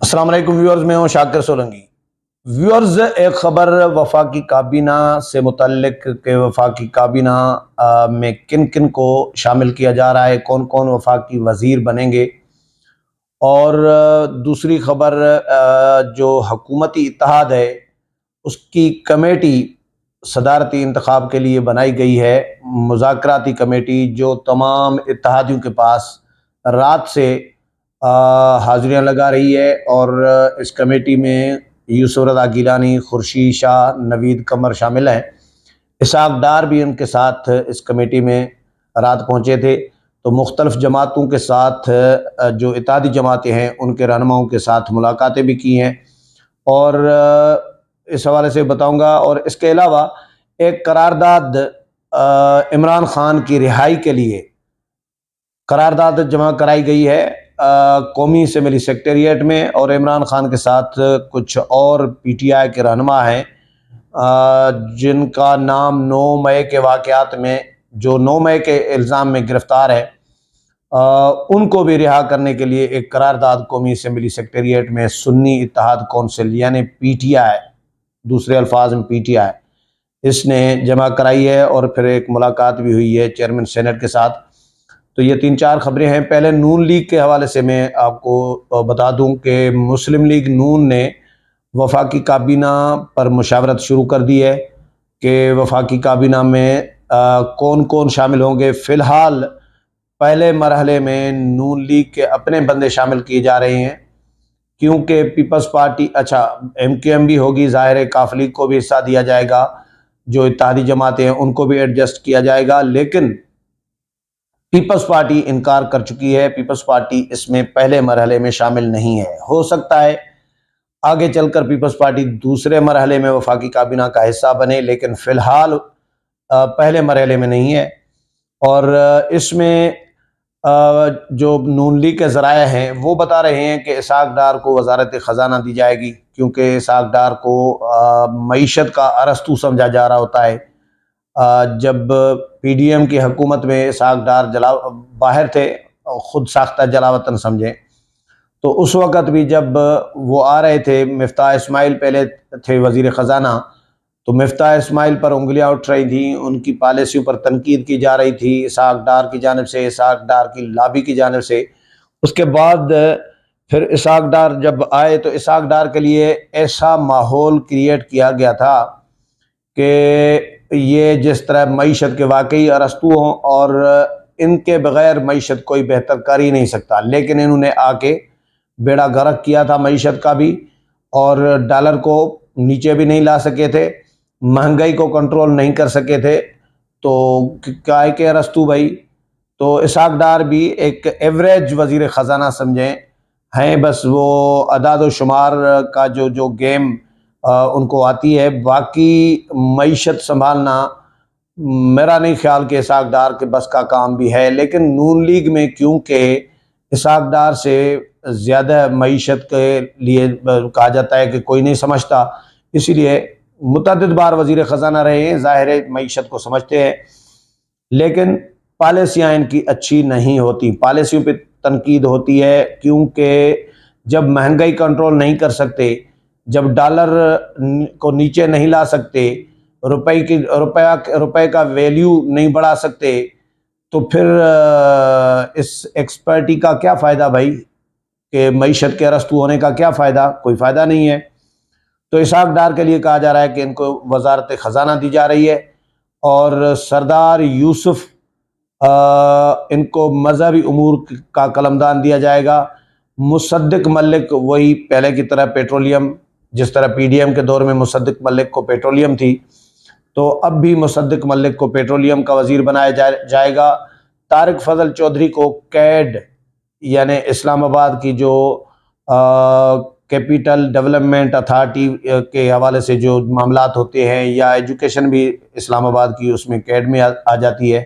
السلام علیکم ویورز، میں ہوں شاکر سولنگی۔ ویورز، ایک خبر وفاقی کابینہ سے متعلق کہ وفاقی کابینہ میں کن کن کو شامل کیا جا رہا ہے، کون کون وفاقی وزیر بنیں گے، اور دوسری خبر جو حکومتی اتحاد ہے اس کی کمیٹی صدارتی انتخاب کے لیے بنائی گئی ہے، مذاکراتی کمیٹی جو تمام اتحادیوں کے پاس رات سے حاضریاں لگا رہی ہے، اور اس کمیٹی میں یوسف رضا گیلانی، خورشید شاہ، نوید قمر شامل ہیں۔ اسحاق ڈار بھی ان کے ساتھ اس کمیٹی میں رات پہنچے تھے۔ تو مختلف جماعتوں کے ساتھ جو اتحادی جماعتیں ہیں ان کے رہنماؤں کے ساتھ ملاقاتیں بھی کی ہیں، اور اس حوالے سے بتاؤں گا۔ اور اس کے علاوہ ایک قرارداد عمران خان کی رہائی کے لیے قرارداد جمع کرائی گئی ہے قومی اسمبلی سیکریٹریٹ میں، اور عمران خان کے ساتھ کچھ اور پی ٹی آئی کے رہنما ہیں جن کا نام 9 مئی کے واقعات میں، جو 9 مئی کے الزام میں گرفتار ہے، ان کو بھی رہا کرنے کے لیے ایک قرارداد قومی اسمبلی سیکریٹریٹ میں سنی اتحاد کونسل یعنی پی ٹی آئی، دوسرے الفاظ میں پی ٹی آئی، اس نے جمع کرائی ہے، اور پھر ایک ملاقات بھی ہوئی ہے چیئرمین سینٹ کے ساتھ۔ تو یہ 3-4 خبریں ہیں۔ پہلے نون لیگ کے حوالے سے میں آپ کو بتا دوں کہ مسلم لیگ نون نے وفاقی کابینہ پر مشاورت شروع کر دی ہے کہ وفاقی کابینہ میں کون کون شامل ہوں گے۔ فی الحال پہلے مرحلے میں نون لیگ کے اپنے بندے شامل کیے جا رہے ہیں، کیونکہ Peoples Party M Q M بھی ہوگی، ظاہر ہے کاف لیگ کو بھی حصہ دیا جائے گا، جو اتحادی جماعتیں ہیں ان کو بھی ایڈجسٹ کیا جائے گا، لیکن پیپلز پارٹی انکار کر چکی ہے۔ پیپلز پارٹی اس میں پہلے مرحلے میں شامل نہیں ہے۔ ہو سکتا ہے آگے چل کر پیپلز پارٹی دوسرے مرحلے میں وفاقی کابینہ کا حصہ بنے، لیکن فی الحال پہلے مرحلے میں نہیں ہے۔ اور اس میں جو نون لیگ کے ذرائع ہیں وہ بتا رہے ہیں کہ اسحاق ڈار کو وزارت خزانہ دی جائے گی، کیونکہ اسحاق ڈار کو معیشت کا ارسطو سمجھا جا رہا ہوتا ہے۔ جب پی ڈی ایم کی حکومت میں اسحاق ڈار باہر تھے، خود ساختہ جلاوطن سمجھیں، تو اس وقت بھی جب وہ آ رہے تھے، مفتاح اسماعیل پہلے تھے وزیر خزانہ، تو مفتاح اسماعیل پر انگلیاں اٹھ رہی تھیں، ان کی پالیسیوں پر تنقید کی جا رہی تھی اسحاق ڈار کی جانب سے، اسحاق ڈار کی لابی کی جانب سے۔ اس کے بعد پھر اسحاق ڈار جب آئے تو اسحاق ڈار کے لیے ایسا ماحول کریٹ کیا گیا تھا کہ یہ جس طرح معیشت کے واقعی ارسطو ہوں، اور ان کے بغیر معیشت کوئی بہتر کر ہی نہیں سکتا، لیکن انہوں نے آ کے بیڑا غرق کیا تھا معیشت کا بھی، اور ڈالر کو نیچے بھی نہیں لا سکے تھے، مہنگائی کو کنٹرول نہیں کر سکے تھے۔ تو کیا ہے کہ ارسطو بھائی، تو اسحاق ڈار بھی ایک ایوریج وزیر خزانہ سمجھیں ہیں، بس وہ اعداد و شمار کا جو گیم ان کو آتی ہے، باقی معیشت سنبھالنا میرا نہیں خیال کہ اسحاق ڈار کے بس کا کام بھی ہے۔ لیکن نون لیگ میں کیونکہ اسحاق ڈار سے زیادہ معیشت کے لیے کہا جاتا ہے کہ کوئی نہیں سمجھتا، اسی لیے متعدد بار وزیر خزانہ رہے ہیں، ظاہر ہے معیشت کو سمجھتے ہیں، لیکن پالیسیاں ان کی اچھی نہیں ہوتی، پالیسیوں پہ تنقید ہوتی ہے، کیونکہ جب مہنگائی کنٹرول نہیں کر سکتے، جب ڈالر کو نیچے نہیں لا سکتے، روپے کا ویلیو نہیں بڑھا سکتے، تو پھر اس ایکسپرٹی کا کیا فائدہ بھائی، کہ معیشت کے ارسطو ہونے کا کیا فائدہ؟ کوئی فائدہ نہیں ہے۔ تو اسحاق ڈار کے لیے کہا جا رہا ہے کہ ان کو وزارت خزانہ دی جا رہی ہے، اور سردار یوسف ان کو مذہبی امور کا قلمدان دیا جائے گا۔ مصدق ملک وہی پہلے کی طرح پیٹرولیم، جس طرح پی ڈی ایم کے دور میں مصدق ملک کو پیٹرولیم تھی، تو اب بھی مصدق ملک کو پیٹرولیم کا وزیر بنایا جائے گا۔ طارق فضل چودھری کو کیڈ یعنی اسلام آباد کی جو کیپیٹل ڈیولپمنٹ اتھارٹی کے حوالے سے جو معاملات ہوتے ہیں، یا ایجوکیشن بھی اسلام آباد کی اس میں کیڈ میں آ جاتی ہے،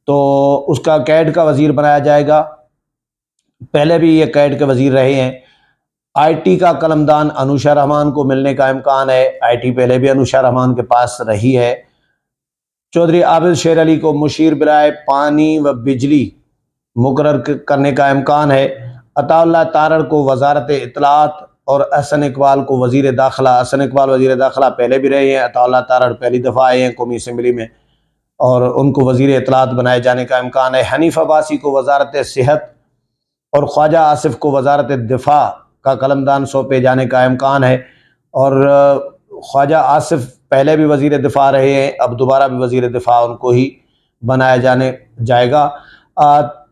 تو اس کا کیڈ کا وزیر بنایا جائے گا۔ پہلے بھی یہ کیڈ کے وزیر رہے ہیں۔ آئی ٹی کا قلمدان انوشا رحمان کو ملنے کا امکان ہے، آئی ٹی پہلے بھی انوشا رحمان کے پاس رہی ہے۔ چودھری عابد شیر علی کو مشیر برائے پانی و بجلی مقرر کرنے کا امکان ہے۔ عطا اللہ تارڑ کو وزارت اطلاعات اور احسن اقبال کو وزیر داخلہ. احسن اقبال وزیر داخلہ پہلے بھی رہے ہیں، عطا اللہ تارڑ پہلی دفعہ آئے ہیں قومی اسمبلی میں، اور ان کو وزیر اطلاعات بنائے جانے کا امکان ہے. حنیف عباسی کو وزارت صحت اور خواجہ آصف کو وزارت دفاع کا قلمدان سونپے جانے کا امکان ہے. اور خواجہ آصف پہلے بھی وزیر دفاع رہے ہیں، اب دوبارہ بھی وزیر دفاع ان کو ہی بنایا جائے گا.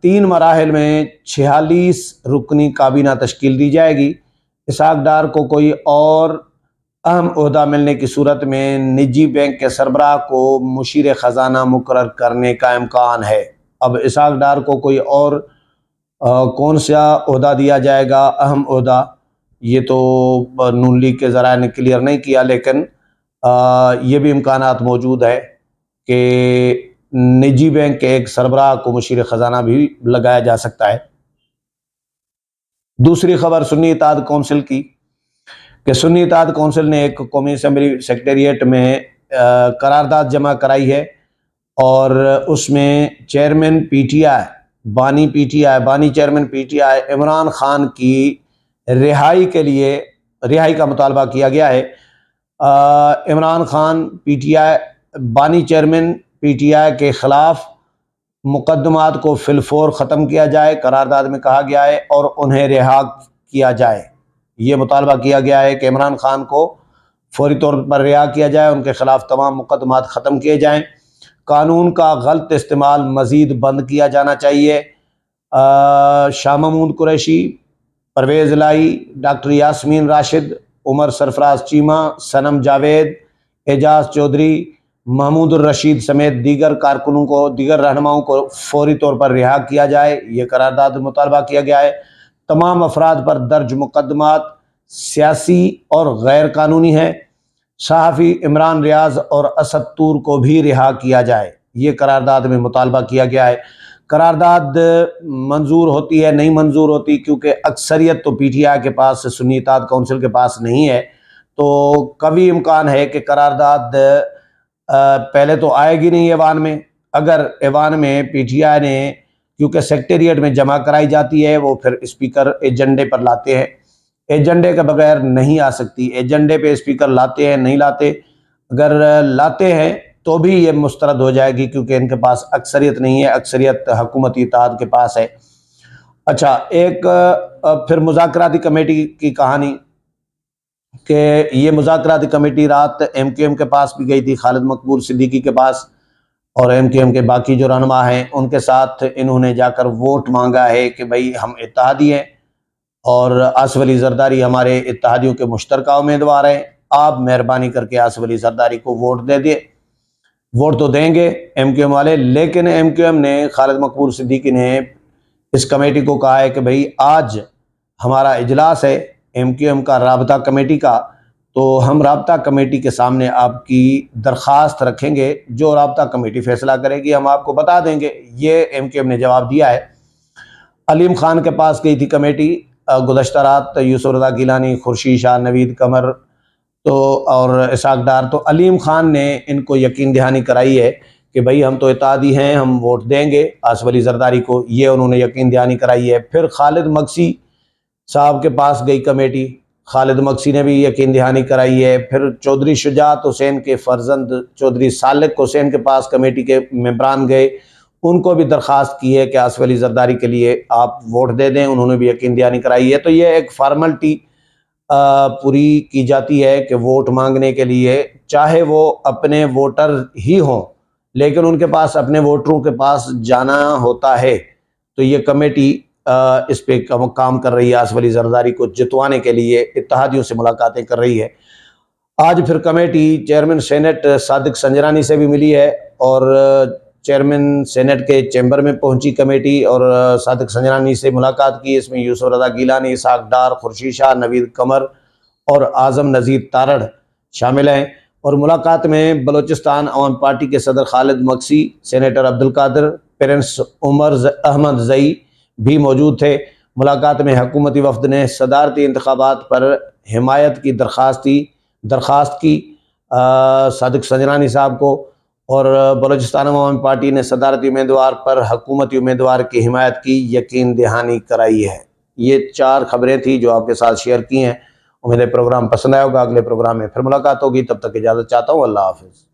3 مراحل میں 46 رکنی کابینہ تشکیل دی جائے گی. اسحاق ڈار کو کوئی اور اہم عہدہ ملنے کی صورت میں نجی بینک کے سربراہ کو مشیر خزانہ مقرر کرنے کا امکان ہے. اب اسحاق ڈار کو کوئی اور کون سا عہدہ دیا جائے گا، اہم عہدہ، یہ تو نون لیگ کے ذرائع نے کلیئر نہیں کیا، لیکن یہ بھی امکانات موجود ہے کہ نجی بینک کے ایک سربراہ کو مشیر خزانہ بھی لگایا جا سکتا ہے. دوسری خبر سنی اتحاد کونسل کی، کہ سنی اتحاد کونسل نے ایک قومی اسمبلی سیکریٹریٹ میں قرارداد جمع کرائی ہے، اور اس میں چیئرمین پی ٹی آئی بانی chairman P T I Imran Khan کی رہائی کے لیے رہائی کا مطالبہ کیا گیا ہے. Imran Khan P T I بانی چیئرمین پی ٹی آئی کے خلاف مقدمات کو فی الفور ختم کیا جائے، قرارداد میں کہا گیا ہے، اور انہیں رہا کیا جائے. یہ مطالبہ کیا گیا ہے کہ عمران خان کو فوری طور پر رہا کیا جائے، ان کے خلاف تمام مقدمات ختم کیے جائیں. قانون کا غلط استعمال مزید بند کیا جانا چاہیے. شاہ محمود قریشی، پرویز الہی، ڈاکٹر یاسمین راشد، عمر سرفراز چیمہ، صنم جاوید، اعجاز چودھری، محمود الرشید سمیت دیگر رہنماؤں کو فوری طور پر رہا کیا جائے. یہ قرارداد مطالبہ کیا گیا ہے. تمام افراد پر درج مقدمات سیاسی اور غیر قانونی ہیں. صحافی عمران ریاض اور اسد طور کو بھی رہا کیا جائے. یہ قرارداد میں مطالبہ کیا گیا ہے. قرارداد منظور ہوتی ہے، نہیں منظور ہوتی، کیونکہ اکثریت تو پی ٹی آئی کے پاس، سنی اتحاد کونسل کے پاس نہیں ہے، تو کبھی امکان ہے کہ قرارداد پہلے تو آئے گی نہیں ایوان میں. اگر ایوان میں پی ٹی آئی نے، کیونکہ سیکریٹریٹ میں جمع کرائی جاتی ہے، وہ پھر اسپیکر ایجنڈے پر لاتے ہیں، ایجنڈے کے بغیر نہیں آ سکتی. ایجنڈے پہ اسپیکر لاتے ہیں، نہیں لاتے، اگر لاتے ہیں تو بھی یہ مسترد ہو جائے گی، کیونکہ ان کے پاس اکثریت نہیں ہے، اکثریت حکومتی اتحاد کے پاس ہے. اچھا، ایک پھر مذاکراتی کمیٹی کی کہانی، کہ یہ مذاکراتی کمیٹی رات ایم کیو ایم کے پاس بھی گئی تھی، خالد مقبول صدیقی کے پاس، اور ایم کیو ایم کے باقی جو رہنما ہیں ان کے ساتھ انہوں نے جا کر ووٹ مانگا ہے کہ بھائی ہم اتحادی ہیں، اور آصف علی زرداری ہمارے اتحادیوں کے مشترکہ امیدوار ہیں، آپ مہربانی کر کے آصف علی زرداری کو ووٹ دے دیں. ووٹ تو دیں گے ایم کیو ایم والے، لیکن ایم کیو ایم نے، خالد مقبول صدیقی نے اس کمیٹی کو کہا ہے کہ بھائی آج ہمارا اجلاس ہے ایم کیو ایم کا، رابطہ کمیٹی کا، تو ہم رابطہ کمیٹی کے سامنے آپ کی درخواست رکھیں گے، جو رابطہ کمیٹی فیصلہ کرے گی ہم آپ کو بتا دیں گے. یہ ایم کیو ایم نے جواب دیا ہے. علیم خان کے پاس گئی تھی کمیٹی گزشتہ رات، یوسف رضا گیلانی، خورشید شاہ، نوید قمر اور اسحاق ڈار. تو علیم خان نے ان کو یقین دہانی کرائی ہے کہ بھائی ہم تو اتحادی ہیں، ہم ووٹ دیں گے آصف علی زرداری کو، یہ انہوں نے یقین دہانی کرائی ہے. پھر خالد مکسی صاحب کے پاس گئی کمیٹی، خالد مکسی نے بھی یقین دہانی کرائی ہے. پھر چودھری شجاعت حسین کے فرزند چودھری سالک حسین کے پاس کمیٹی کے ممبران گئے، ان کو بھی درخواست کی ہے کہ آصف علی زرداری کے لیے آپ ووٹ دے دیں، انہوں نے بھی یقین دہانی کرائی ہے. تو یہ ایک فارملٹی پوری کی جاتی ہے کہ ووٹ مانگنے کے لیے، چاہے وہ اپنے ووٹر ہی ہوں، لیکن ان کے پاس اپنے ووٹروں کے پاس جانا ہوتا ہے. تو یہ کمیٹی اس پہ کام کر رہی ہے، آصف علی زرداری کو جتوانے کے لیے اتحادیوں سے ملاقاتیں کر رہی ہے. آج پھر committee chairman senate Sadiq Sanjrani سے بھی ملی ہے، اور چیئرمین سینٹ کے چیمبر میں پہنچی کمیٹی اور صادق سنجرانی سے ملاقات کی. اس میں یوسف رضا گیلانی، اسحاق ڈار، خورشید شاہ، نوید قمر اور اعظم نذیر تارڑ شامل ہیں. اور ملاقات میں بلوچستان عوام پارٹی کے صدر خالد مکسی، سینیٹر عبدالقادر، پرنس عمر احمد زئی بھی موجود تھے. ملاقات میں حکومتی وفد نے صدارتی انتخابات پر حمایت کی درخواست کی صادق سنجرانی صاحب کو، اور بلوچستان عوامی پارٹی نے صدارتی امیدوار پر حکومتی امیدوار کی حمایت کی یقین دہانی کرائی ہے. یہ 4 خبریں تھیں جو آپ کے ساتھ شیئر کی ہیں. امید ہے پروگرام پسند آیا ہوگا. اگلے پروگرام میں پھر ملاقات ہوگی. تب تک اجازت چاہتا ہوں. اللہ حافظ.